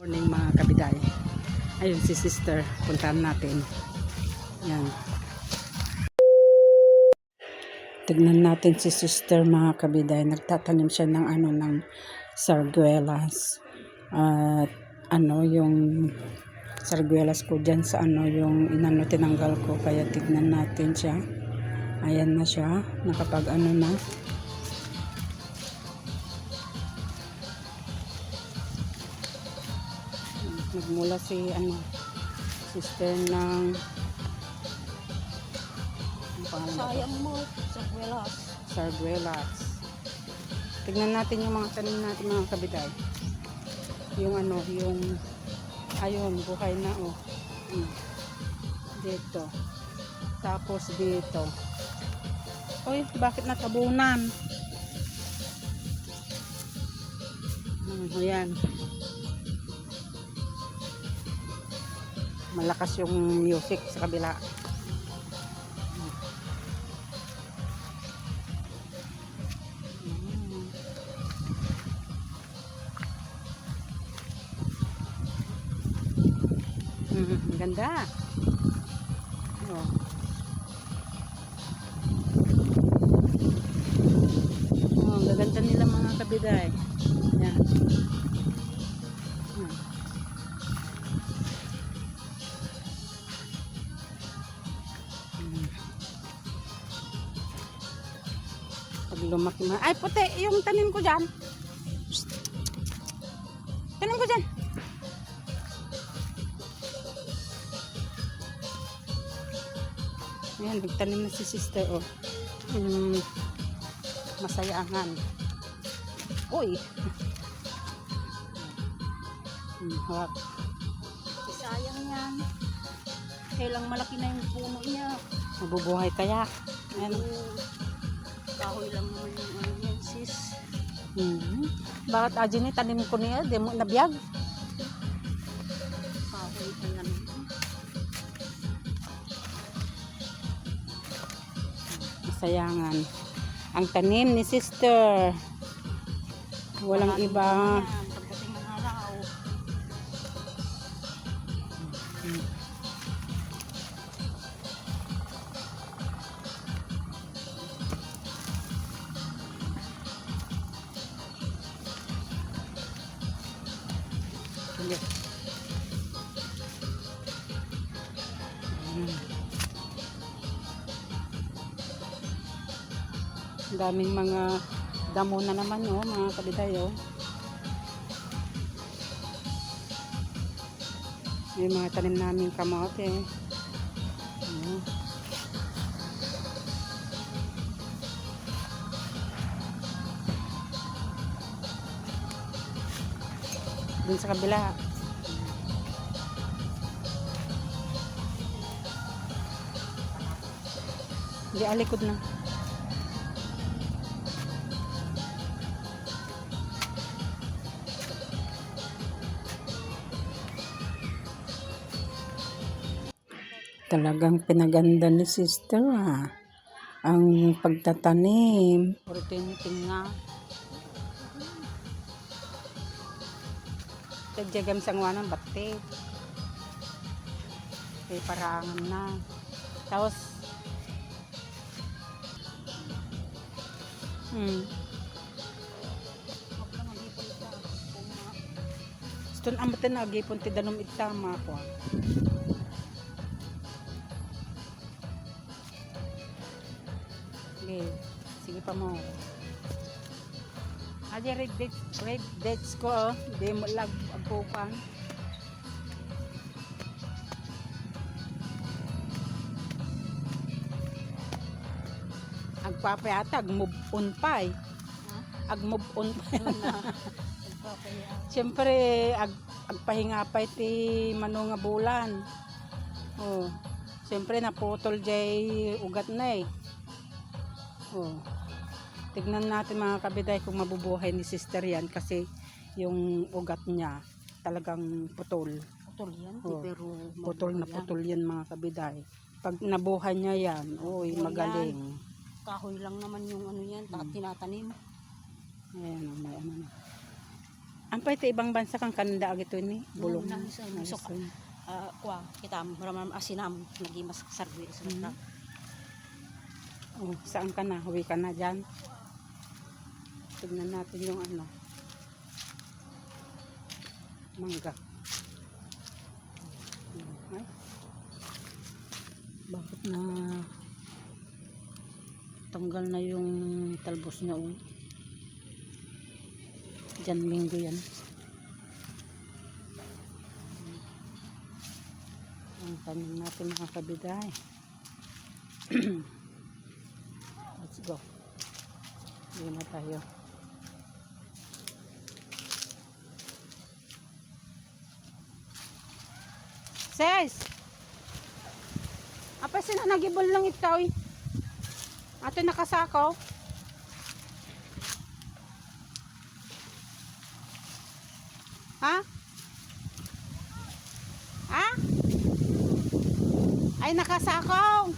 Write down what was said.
Morning mga kabiday. Ayun si sister, puntahan natin. Yan. Tignan natin si sister mga kabiday. Nagtatanim siya ng ng sarguelas. At yung sarguelas ko dyan sa yung tinanggal ko. Kaya tignan natin siya. Ayan na siya. Nakapag na. Nagmula si sister ng sayang mo sarguelas. Tignan natin yung mga tanim natin mga kabiday. Yung ayun, buhay na dito. Tapos dito. Oy, bakit natabunan? Ayan. Malakas yung music sa kabila. Ganda. Gaganda nila mga kabiday. Yan. Pag lumaki na. Ay, puti! Yung tanim ko dyan. Tanim ko dyan. Ayan, nagtanim na si sister, masayangan. Uy! Hawak. sayang yan kailang malaki na yung puno niya. Mabubuhay kaya. Ayan. Kahoy lang naman yung yan sis. Bakit ajin tanim ko niya? Di mo nabiyag? Kahoy pa yan. Masayangan. Ang tanim ni sister. Walang iba. Pagdating ng araw. Daming mga damo na naman mga kabiday May mga tanim namin kamote. Dun sa kabila. Di alikod na. Talagang pinaganda ni sister ang pagtatanim. Puritin nga. Tagjagam sangwanan batte. Kaya parangan na. Tapos Stun amaten na agipon ti danom itama ko. Okay, sige pa mo. Aja red dates ko di mo lag agpupan. Agpapayata move on pa ag-move on pa siyempre agpahinga pa iti manong nga bulan siyempre naputol jay ugat na tignan natin mga kabiday kung mabubuhay ni sister yan kasi yung ugat niya talagang putol yan pero putol na putol yan mga kabiday. Pag nabuhay niya yan magaling. Kahoy lang naman yung yan tinatanim. Ayan, may Ampay ta ibang bansa kang kananda agito ni bulong Nang suka. Kwa kita maramam asinam nagimas sargwil sa mata. Oh, saan ka na? Huwi ka na dyan. Tignan natin yung ano. Mangga. Ay. Bakit na tanggal na yung talbos niya oh. Diyan linggo yan. Ang tanim natin mga kabiday. Let's go. Yun na tayo. Sis! Apa sila nagibol lang ikaw eh. Ato nakasakaw. Ha? Ha? Ay nakasakaw.